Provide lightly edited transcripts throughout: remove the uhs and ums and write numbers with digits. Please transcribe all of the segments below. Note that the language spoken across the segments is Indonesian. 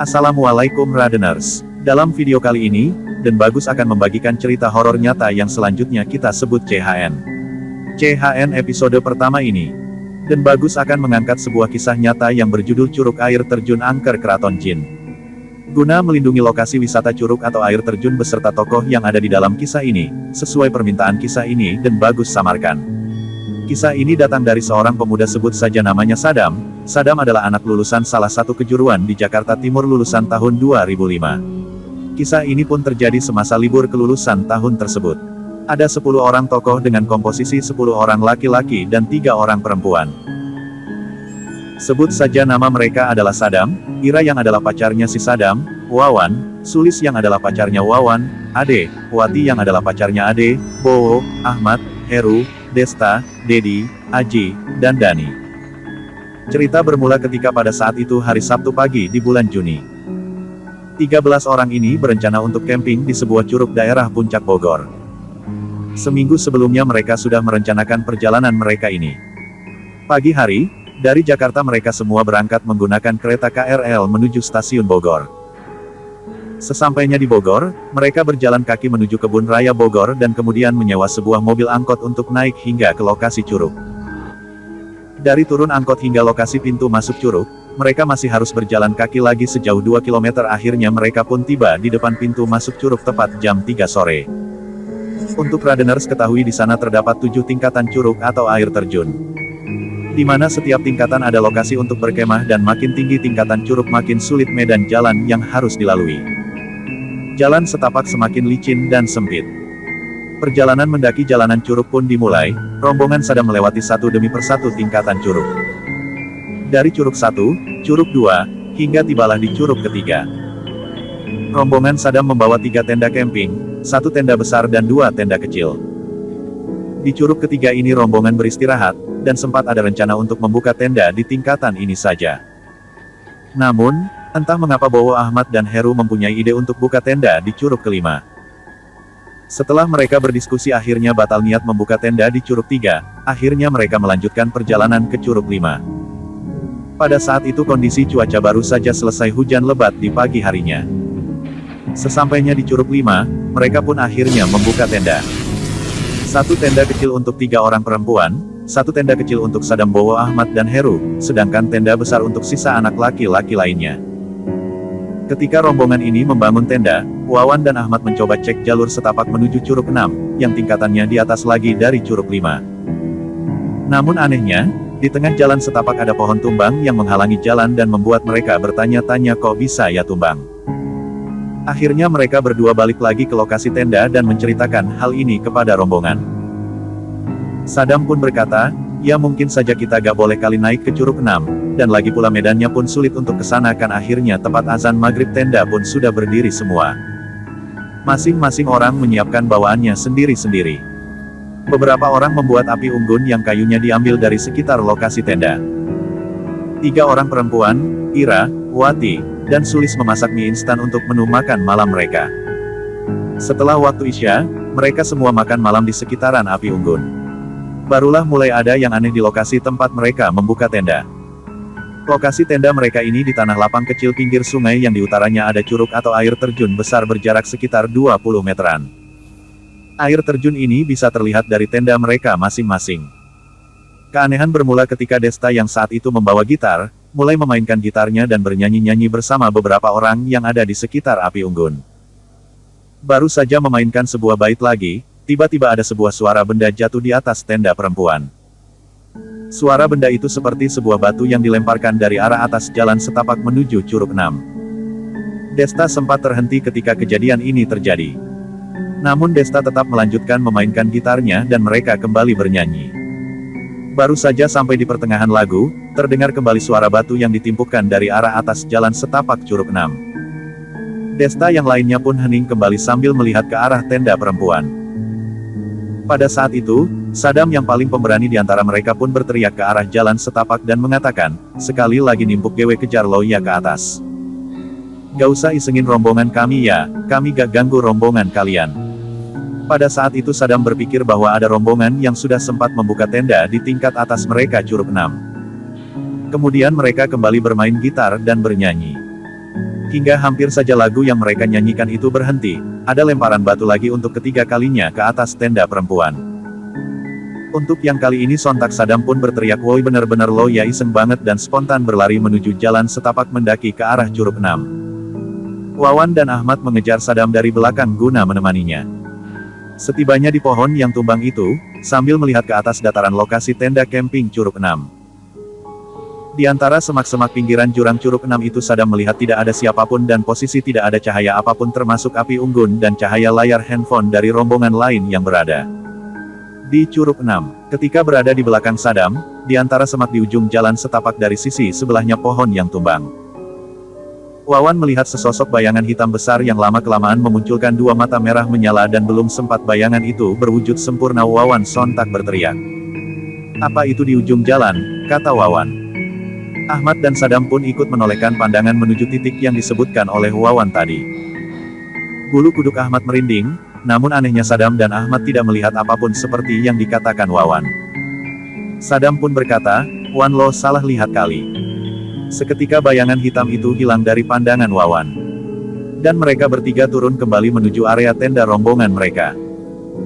Assalamualaikum Radeners. Dalam video kali ini, Den Bagus akan membagikan cerita horor nyata yang selanjutnya kita sebut CHN. CHN episode pertama ini, Den Bagus akan mengangkat sebuah kisah nyata yang berjudul Curug Air Terjun Angker Keraton Jin. Guna melindungi lokasi wisata curug atau air terjun beserta tokoh yang ada di dalam kisah ini, sesuai permintaan kisah ini Den Bagus samarkan. Kisah ini datang dari seorang pemuda, sebut saja namanya Sadam. Sadam adalah anak lulusan salah satu kejuruan di Jakarta Timur lulusan tahun 2005. Kisah ini pun terjadi semasa libur kelulusan tahun tersebut. Ada 10 orang tokoh dengan komposisi 10 orang laki-laki dan 3 orang perempuan. Sebut saja nama mereka adalah Sadam, Ira yang adalah pacarnya si Sadam, Wawan, Sulis yang adalah pacarnya Wawan, Ade, Wati yang adalah pacarnya Ade, Bowo, Ahmad, Heru, Desta, Dedi, Aji, dan Dani. Cerita bermula ketika pada saat itu hari Sabtu pagi di bulan Juni. 13 orang ini berencana untuk camping di sebuah curug daerah Puncak Bogor. Seminggu sebelumnya mereka sudah merencanakan perjalanan mereka ini. Pagi hari, dari Jakarta mereka semua berangkat menggunakan kereta KRL menuju stasiun Bogor. Sesampainya di Bogor, mereka berjalan kaki menuju Kebun Raya Bogor dan kemudian menyewa sebuah mobil angkot untuk naik hingga ke lokasi curug. Dari turun angkot hingga lokasi pintu masuk curug, mereka masih harus berjalan kaki lagi sejauh 2 km. Akhirnya mereka pun tiba di depan pintu masuk curug tepat jam 3 sore. Untuk Radeners ketahui di sana terdapat 7 tingkatan curug atau air terjun, di mana setiap tingkatan ada lokasi untuk berkemah dan makin tinggi tingkatan curug makin sulit medan jalan yang harus dilalui. Jalan setapak semakin licin dan sempit. Perjalanan mendaki jalanan curug pun dimulai, rombongan Sadam melewati satu demi persatu tingkatan curug. Dari curug 1, curug 2, hingga tibalah di curug ketiga. Rombongan Sadam membawa 3 tenda camping, 1 tenda besar dan 2 tenda kecil. Di curug ketiga ini rombongan beristirahat, dan sempat ada rencana untuk membuka tenda di tingkatan ini saja. Namun, entah mengapa Bowo, Ahmad dan Heru mempunyai ide untuk buka tenda di curug kelima. Setelah mereka berdiskusi akhirnya batal niat membuka tenda di curug 3, akhirnya mereka melanjutkan perjalanan ke curug 5. Pada saat itu kondisi cuaca baru saja selesai hujan lebat di pagi harinya. Sesampainya di curug 5, mereka pun akhirnya membuka tenda. 1 tenda kecil untuk 3 orang perempuan, 1 tenda kecil untuk Sadam, Bowo, Ahmad dan Heru, sedangkan tenda besar untuk sisa anak laki-laki lainnya. Ketika rombongan ini membangun tenda, Wawan dan Ahmad mencoba cek jalur setapak menuju curug 6, yang tingkatannya di atas lagi dari curug 5. Namun anehnya, di tengah jalan setapak ada pohon tumbang yang menghalangi jalan dan membuat mereka bertanya-tanya kok bisa ya tumbang. Akhirnya mereka berdua balik lagi ke lokasi tenda dan menceritakan hal ini kepada rombongan. Sadam pun berkata, ya mungkin saja kita gak boleh kali naik ke curug 6, dan lagi pula medannya pun sulit untuk kesana kan. Akhirnya tepat azan maghrib tenda pun sudah berdiri semua. Masing-masing orang menyiapkan bawaannya sendiri-sendiri. Beberapa orang membuat api unggun yang kayunya diambil dari sekitar lokasi tenda. 3 orang perempuan, Ira, Wati, dan Sulis memasak mie instan untuk menu makan malam mereka. Setelah waktu Isya, mereka semua makan malam di sekitaran api unggun. Barulah mulai ada yang aneh di lokasi tempat mereka membuka tenda. Lokasi tenda mereka ini di tanah lapang kecil pinggir sungai yang di utaranya ada curug atau air terjun besar berjarak sekitar 20 meteran. Air terjun ini bisa terlihat dari tenda mereka masing-masing. Keanehan bermula ketika Desta yang saat itu membawa gitar, mulai memainkan gitarnya dan bernyanyi-nyanyi bersama beberapa orang yang ada di sekitar api unggun. Baru saja memainkan sebuah bait lagi, tiba-tiba ada sebuah suara benda jatuh di atas tenda perempuan. Suara benda itu seperti sebuah batu yang dilemparkan dari arah atas jalan setapak menuju curug 6. Desta sempat terhenti ketika kejadian ini terjadi. Namun Desta tetap melanjutkan memainkan gitarnya dan mereka kembali bernyanyi. Baru saja sampai di pertengahan lagu, terdengar kembali suara batu yang ditimpukkan dari arah atas jalan setapak curug 6. Desta yang lainnya pun hening kembali sambil melihat ke arah tenda perempuan. Pada saat itu, Sadam yang paling pemberani di antara mereka pun berteriak ke arah jalan setapak dan mengatakan, sekali lagi nimpuk gewe kejar lo ya ke atas. Gak usah isengin rombongan kami ya, kami gak ganggu rombongan kalian. Pada saat itu Sadam berpikir bahwa ada rombongan yang sudah sempat membuka tenda di tingkat atas mereka curug 6. Kemudian mereka kembali bermain gitar dan bernyanyi. Hingga hampir saja lagu yang mereka nyanyikan itu berhenti, ada lemparan batu lagi untuk ketiga kalinya ke atas tenda perempuan. Untuk yang kali ini sontak Saddam pun berteriak, "Woi, bener-bener lo ya iseng banget," dan spontan berlari menuju jalan setapak mendaki ke arah Curug 6. Wawan dan Ahmad mengejar Saddam dari belakang guna menemaninya. Setibanya di pohon yang tumbang itu, sambil melihat ke atas dataran lokasi tenda camping Curug 6. Di antara semak-semak pinggiran jurang Curug 6 itu Saddam melihat tidak ada siapapun dan posisi tidak ada cahaya apapun termasuk api unggun dan cahaya layar handphone dari rombongan lain yang berada di Curug 6. Ketika berada di belakang Saddam, di antara semak di ujung jalan setapak dari sisi sebelahnya pohon yang tumbang. Wawan melihat sesosok bayangan hitam besar yang lama-kelamaan memunculkan dua mata merah menyala dan belum sempat bayangan itu berwujud sempurna Wawan sontak berteriak. "Apa itu di ujung jalan?" kata Wawan. Ahmad dan Saddam pun ikut menolehkan pandangan menuju titik yang disebutkan oleh Wawan tadi. Bulu kuduk Ahmad merinding, namun anehnya Saddam dan Ahmad tidak melihat apapun seperti yang dikatakan Wawan. Saddam pun berkata, "Wan, lo salah lihat kali." Seketika bayangan hitam itu hilang dari pandangan Wawan. Dan mereka bertiga turun kembali menuju area tenda rombongan mereka.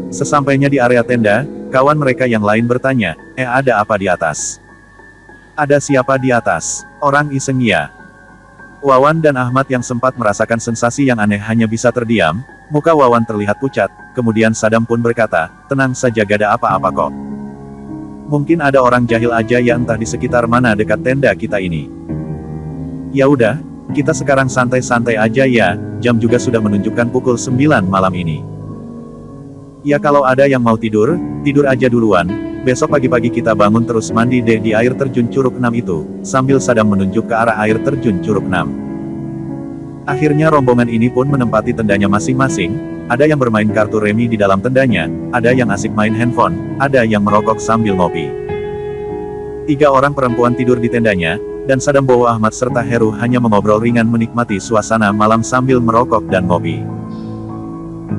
Sesampainya di area tenda, kawan mereka yang lain bertanya, "Ada apa di atas?" "Ada siapa di atas? Orang iseng ya?" Wawan dan Ahmad yang sempat merasakan sensasi yang aneh hanya bisa terdiam, muka Wawan terlihat pucat, kemudian Saddam pun berkata, "Tenang saja, gak ada apa-apa kok. Mungkin ada orang jahil aja ya, entah di sekitar mana dekat tenda kita ini. Ya udah, kita sekarang santai-santai aja ya, jam juga sudah menunjukkan pukul 9 malam ini. Ya kalau ada yang mau tidur, tidur aja duluan. Besok pagi-pagi kita bangun terus mandi deh di air terjun Curug 6 itu," sambil Saddam menunjuk ke arah air terjun Curug 6. Akhirnya rombongan ini pun menempati tendanya masing-masing, ada yang bermain kartu remi di dalam tendanya, ada yang asik main handphone, ada yang merokok sambil ngopi. 3 orang perempuan tidur di tendanya, dan Saddam Bowo Ahmad serta Heru hanya mengobrol ringan menikmati suasana malam sambil merokok dan ngopi.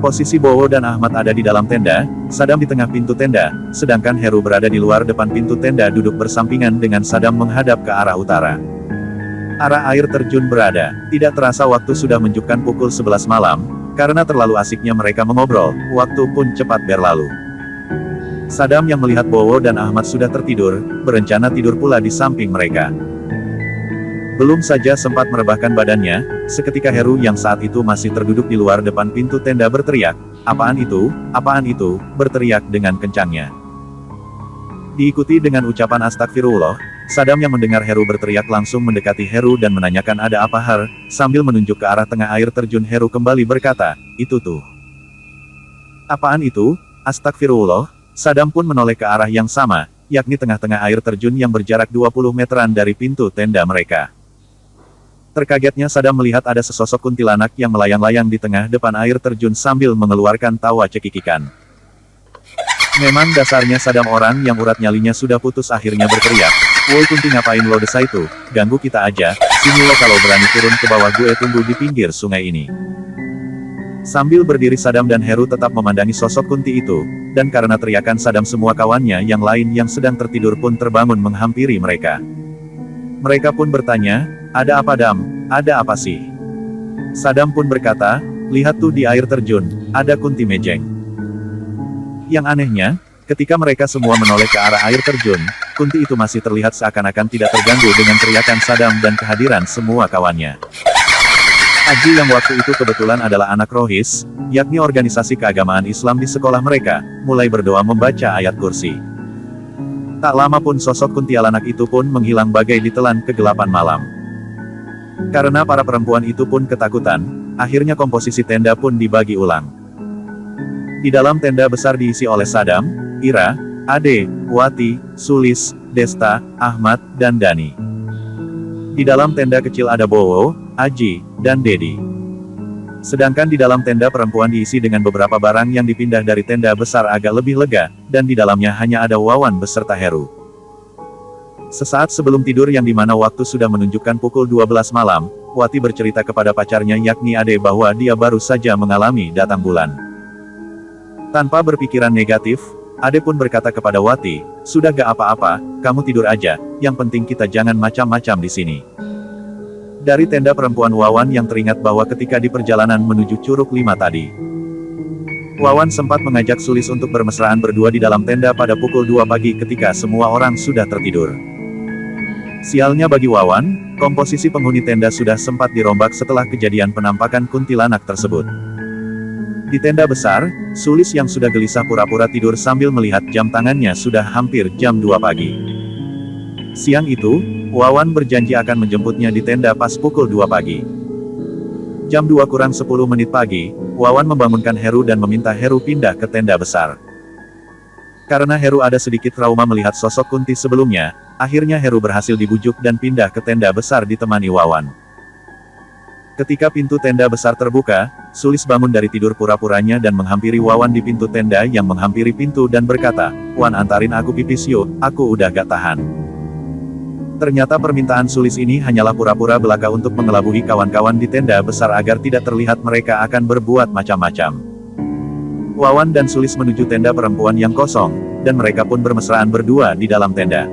Posisi Bowo dan Ahmad ada di dalam tenda, Saddam di tengah pintu tenda, sedangkan Heru berada di luar depan pintu tenda duduk bersampingan dengan Saddam menghadap ke arah utara. Arah air terjun berada, tidak terasa waktu sudah menunjukkan pukul 11 malam, karena terlalu asiknya mereka mengobrol, waktu pun cepat berlalu. Saddam yang melihat Bowo dan Ahmad sudah tertidur, berencana tidur pula di samping mereka. Belum saja sempat merebahkan badannya, seketika Heru yang saat itu masih terduduk di luar depan pintu tenda berteriak, "Apaan itu? Apaan itu?" berteriak dengan kencangnya. Diikuti dengan ucapan astagfirullah, Saddam yang mendengar Heru berteriak langsung mendekati Heru dan menanyakan ada apa Her, sambil menunjuk ke arah tengah air terjun. Heru kembali berkata, "Itu tuh." "Apaan itu? Astagfirullah." Saddam pun menoleh ke arah yang sama, yakni tengah-tengah air terjun yang berjarak 20 meteran dari pintu tenda mereka. Terkagetnya Saddam melihat ada sesosok kuntilanak yang melayang-layang di tengah depan air terjun sambil mengeluarkan tawa cekikikan. Memang dasarnya Saddam orang yang urat nyalinya sudah putus akhirnya berteriak, "Woi kunti, ngapain lo desa itu? Ganggu kita aja, sini lo kalau berani turun ke bawah, gue tunggu di pinggir sungai ini." Sambil berdiri Saddam dan Heru tetap memandangi sosok kunti itu, dan karena teriakan Saddam semua kawannya yang lain yang sedang tertidur pun terbangun menghampiri mereka. Mereka pun bertanya, "Ada apa Dam? Ada apa sih?" Saddam pun berkata, "Lihat tuh di air terjun, ada kunti mejeng." Yang anehnya, ketika mereka semua menoleh ke arah air terjun, kunti itu masih terlihat seakan-akan tidak terganggu dengan teriakan Saddam dan kehadiran semua kawannya. Aji yang waktu itu kebetulan adalah anak rohis, yakni organisasi keagamaan Islam di sekolah mereka, mulai berdoa membaca ayat kursi. Tak lama pun sosok kuntilanak itu pun menghilang bagai ditelan kegelapan malam. Karena para perempuan itu pun ketakutan, akhirnya komposisi tenda pun dibagi ulang. Di dalam tenda besar diisi oleh Saddam, Ira, Ade, Wati, Sulis, Desta, Ahmad, dan Dani. Di dalam tenda kecil ada Bowo, Aji, dan Dedi. Sedangkan di dalam tenda perempuan diisi dengan beberapa barang yang dipindah dari tenda besar agak lebih lega, dan di dalamnya hanya ada Wawan beserta Heru. Sesaat sebelum tidur yang dimana waktu sudah menunjukkan pukul 12 malam, Wati bercerita kepada pacarnya yakni Ade bahwa dia baru saja mengalami datang bulan. Tanpa berpikiran negatif, Ade pun berkata kepada Wati, "Sudah gak apa-apa, kamu tidur aja, yang penting kita jangan macam-macam di sini." Dari tenda perempuan Wawan yang teringat bahwa ketika di perjalanan menuju Curug 5 tadi, Wawan sempat mengajak Sulis untuk bermesraan berdua di dalam tenda pada pukul 2 pagi ketika semua orang sudah tertidur. Sialnya bagi Wawan, komposisi penghuni tenda sudah sempat dirombak setelah kejadian penampakan kuntilanak tersebut. Di tenda besar, Sulis yang sudah gelisah pura-pura tidur sambil melihat jam tangannya sudah hampir jam 2 pagi. Siang itu, Wawan berjanji akan menjemputnya di tenda pas pukul 2 pagi. Jam 2 kurang 10 menit pagi, Wawan membangunkan Heru dan meminta Heru pindah ke tenda besar. Karena Heru ada sedikit trauma melihat sosok Kunti sebelumnya, akhirnya Heru berhasil dibujuk dan pindah ke tenda besar ditemani Wawan. Ketika pintu tenda besar terbuka, Sulis bangun dari tidur pura-puranya dan menghampiri Wawan di pintu tenda yang menghampiri pintu dan berkata, "Wan, antarin aku pipis yuk, aku udah gak tahan." Ternyata permintaan Sulis ini hanyalah pura-pura belaka untuk mengelabui kawan-kawan di tenda besar agar tidak terlihat mereka akan berbuat macam-macam. Wawan dan Sulis menuju tenda perempuan yang kosong, dan mereka pun bermesraan berdua di dalam tenda.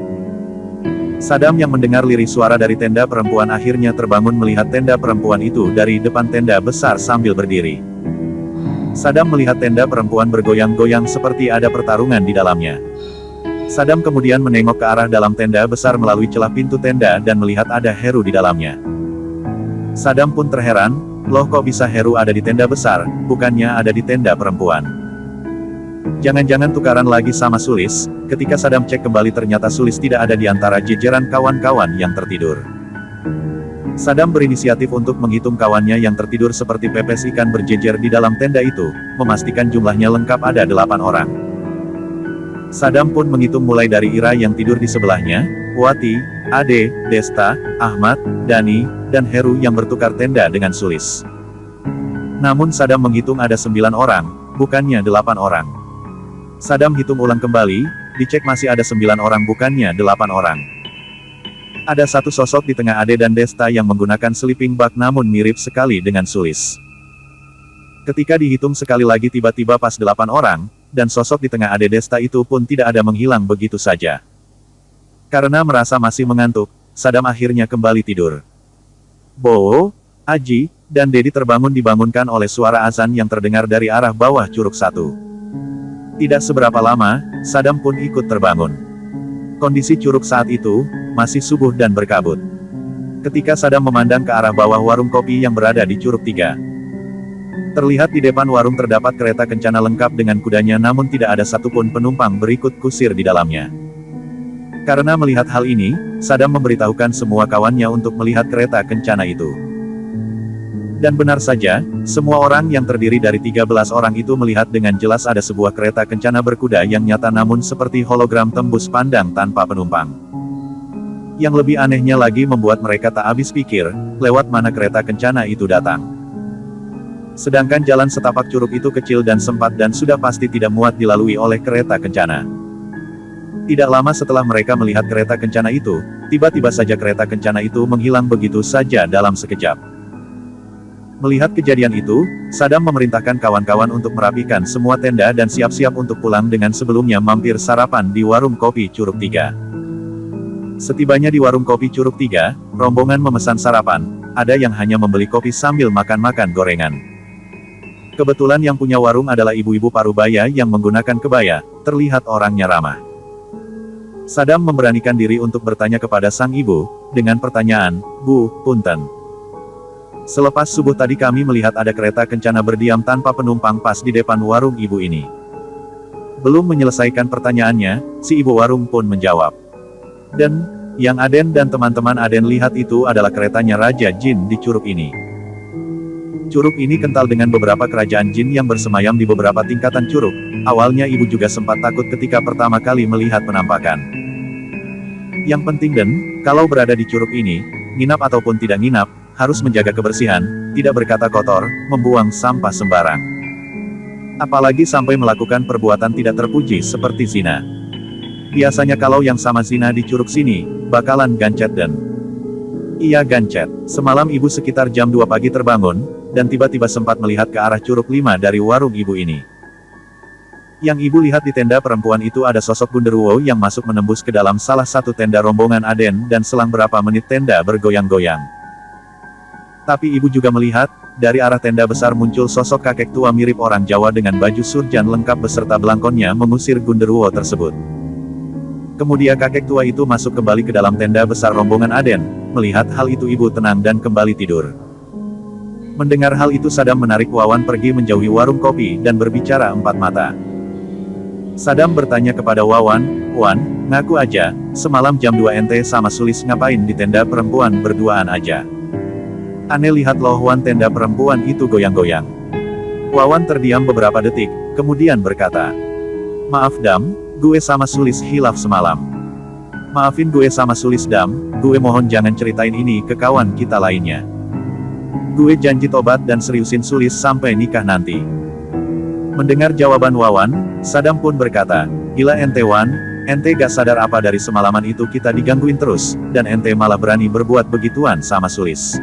Sadam yang mendengar lirih suara dari tenda perempuan akhirnya terbangun melihat tenda perempuan itu dari depan tenda besar sambil berdiri. Sadam melihat tenda perempuan bergoyang-goyang seperti ada pertarungan di dalamnya. Sadam kemudian menengok ke arah dalam tenda besar melalui celah pintu tenda dan melihat ada Heru di dalamnya. Sadam pun terheran, loh kok bisa Heru ada di tenda besar, bukannya ada di tenda perempuan. Jangan-jangan tukaran lagi sama Sulis. Ketika Sadam cek kembali ternyata Sulis tidak ada di antara jajaran kawan-kawan yang tertidur. Sadam berinisiatif untuk menghitung kawannya yang tertidur seperti pepes ikan berjejer di dalam tenda itu, memastikan jumlahnya lengkap ada 8 orang. Sadam pun menghitung mulai dari Ira yang tidur di sebelahnya, Wati, Ade, Desta, Ahmad, Dani, dan Heru yang bertukar tenda dengan Sulis. Namun Sadam menghitung ada 9 orang, bukannya 8 orang. Sadam hitung ulang kembali, dicek masih ada 9 orang bukannya 8 orang. Ada satu sosok di tengah Ade dan Desta yang menggunakan sleeping bag namun mirip sekali dengan Sulis. Ketika dihitung sekali lagi tiba-tiba pas 8 orang, dan sosok di tengah Ade Desta itu pun tidak ada menghilang begitu saja. Karena merasa masih mengantuk, Sadam akhirnya kembali tidur. Bo, Aji, dan Dedi terbangun dibangunkan oleh suara azan yang terdengar dari arah bawah Curug 1. Tidak seberapa lama, Sadam pun ikut terbangun. Kondisi Curug saat itu, masih subuh dan berkabut. Ketika Sadam memandang ke arah bawah warung kopi yang berada di Curug 3. Terlihat di depan warung terdapat kereta kencana lengkap dengan kudanya namun tidak ada satupun penumpang berikut kusir di dalamnya. Karena melihat hal ini, Sadam memberitahukan semua kawannya untuk melihat kereta kencana itu. Dan benar saja, semua orang yang terdiri dari 13 orang itu melihat dengan jelas ada sebuah kereta kencana berkuda yang nyata namun seperti hologram tembus pandang tanpa penumpang. Yang lebih anehnya lagi membuat mereka tak habis pikir, lewat mana kereta kencana itu datang. Sedangkan jalan setapak curug itu kecil dan sempat dan sudah pasti tidak muat dilalui oleh kereta kencana. Tidak lama setelah mereka melihat kereta kencana itu, tiba-tiba saja kereta kencana itu menghilang begitu saja dalam sekejap. Melihat kejadian itu, Sadam memerintahkan kawan-kawan untuk merapikan semua tenda dan siap-siap untuk pulang dengan sebelumnya mampir sarapan di warung kopi Curug 3. Setibanya di warung kopi Curug 3, rombongan memesan sarapan, ada yang hanya membeli kopi sambil makan-makan gorengan. Kebetulan yang punya warung adalah ibu-ibu parubaya yang menggunakan kebaya, terlihat orangnya ramah. Sadam memberanikan diri untuk bertanya kepada sang ibu, dengan pertanyaan, "Bu, punten. Selepas subuh tadi kami melihat ada kereta kencana berdiam tanpa penumpang pas di depan warung ibu ini." Belum menyelesaikan pertanyaannya, si ibu warung pun menjawab. "Dan, yang Aden dan teman-teman Aden lihat itu adalah keretanya Raja Jin di curug ini. Curug ini kental dengan beberapa kerajaan jin yang bersemayam di beberapa tingkatan curug. Awalnya ibu juga sempat takut ketika pertama kali melihat penampakan. Yang penting dan, kalau berada di curug ini, nginap ataupun tidak nginap, harus menjaga kebersihan, tidak berkata kotor, membuang sampah sembarang. Apalagi sampai melakukan perbuatan tidak terpuji seperti zina. Biasanya kalau yang sama zina di curug sini, bakalan gancet dan..." "Iya gancet. Semalam ibu sekitar jam 2 pagi terbangun, dan tiba-tiba sempat melihat ke arah Curug 5 dari warung ibu ini. Yang ibu lihat di tenda perempuan itu ada sosok Gunderuwo yang masuk menembus ke dalam salah satu tenda rombongan Aden dan selang berapa menit tenda bergoyang-goyang. Tapi ibu juga melihat, dari arah tenda besar muncul sosok kakek tua mirip orang Jawa dengan baju surjan lengkap beserta belangkonnya mengusir Gundurwo tersebut. Kemudian kakek tua itu masuk kembali ke dalam tenda besar rombongan Aden. Melihat hal itu ibu tenang dan kembali tidur. Mendengar hal itu Sadam menarik Wawan pergi menjauhi warung kopi dan berbicara empat mata. Sadam bertanya kepada Wawan, "Wan, ngaku aja, semalam jam 2 ente sama Sulis ngapain di tenda perempuan berduaan aja? Aneh lihat loh Wan tenda perempuan itu goyang-goyang." Wawan terdiam beberapa detik, kemudian berkata, "Maaf Dam, gue sama Sulis hilaf semalam. Maafin gue sama Sulis Dam, gue mohon jangan ceritain ini ke kawan kita lainnya. Gue janji tobat dan seriusin Sulis sampai nikah nanti." Mendengar jawaban Wawan, Sadam pun berkata, "Gila ente Wan, ente gak sadar apa dari semalaman itu kita digangguin terus, dan ente malah berani berbuat begituan sama Sulis."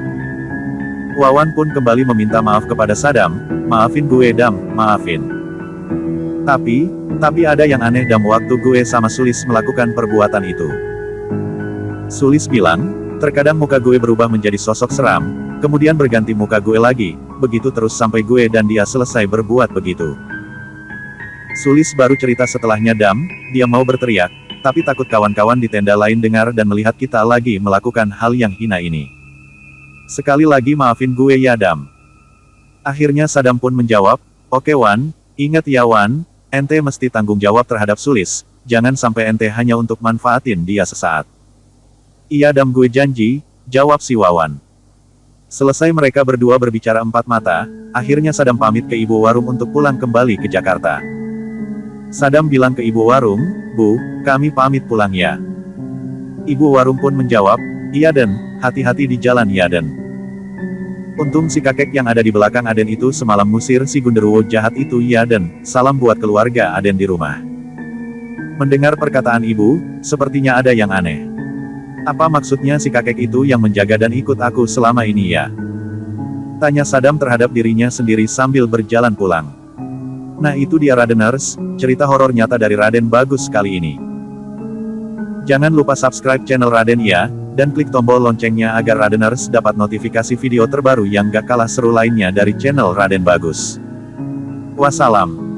Wawan pun kembali meminta maaf kepada Sadam, "Maafin gue Dam, maafin. Tapi ada yang aneh Dam waktu gue sama Sulis melakukan perbuatan itu." Sulis bilang, "Terkadang muka gue berubah menjadi sosok seram, kemudian berganti muka gue lagi, begitu terus sampai gue dan dia selesai berbuat begitu." Sulis baru cerita setelahnya Dam, dia mau berteriak, tapi takut kawan-kawan di tenda lain dengar dan melihat kita lagi melakukan hal yang hina ini. "Sekali lagi maafin gue ya Dam." Akhirnya Sadam pun menjawab, "Oke Wan, ingat ya Wan, ente mesti tanggung jawab terhadap Sulis, jangan sampai ente hanya untuk manfaatin dia sesaat." "Iya Dam gue janji," jawab si Wawan. Selesai mereka berdua berbicara empat mata, akhirnya Sadam pamit ke ibu warung untuk pulang kembali ke Jakarta. Sadam bilang ke ibu warung, "Bu, kami pamit pulang ya." Ibu warung pun menjawab, "Iya Den, hati-hati di jalan ya Den." Untung si kakek yang ada di belakang Aden itu semalam ngusir si Gundurwo jahat itu ya Den, salam buat keluarga Aden di rumah. Mendengar perkataan ibu, sepertinya ada yang aneh. Apa maksudnya si kakek itu yang menjaga dan ikut aku selama ini ya? Tanya Sadam terhadap dirinya sendiri sambil berjalan pulang. Nah itu dia Radeners, cerita horor nyata dari Raden Bagus kali ini. Jangan lupa subscribe channel Raden ya, dan klik tombol loncengnya agar Radeners dapat notifikasi video terbaru yang gak kalah seru lainnya dari channel Raden Bagus. Wassalam.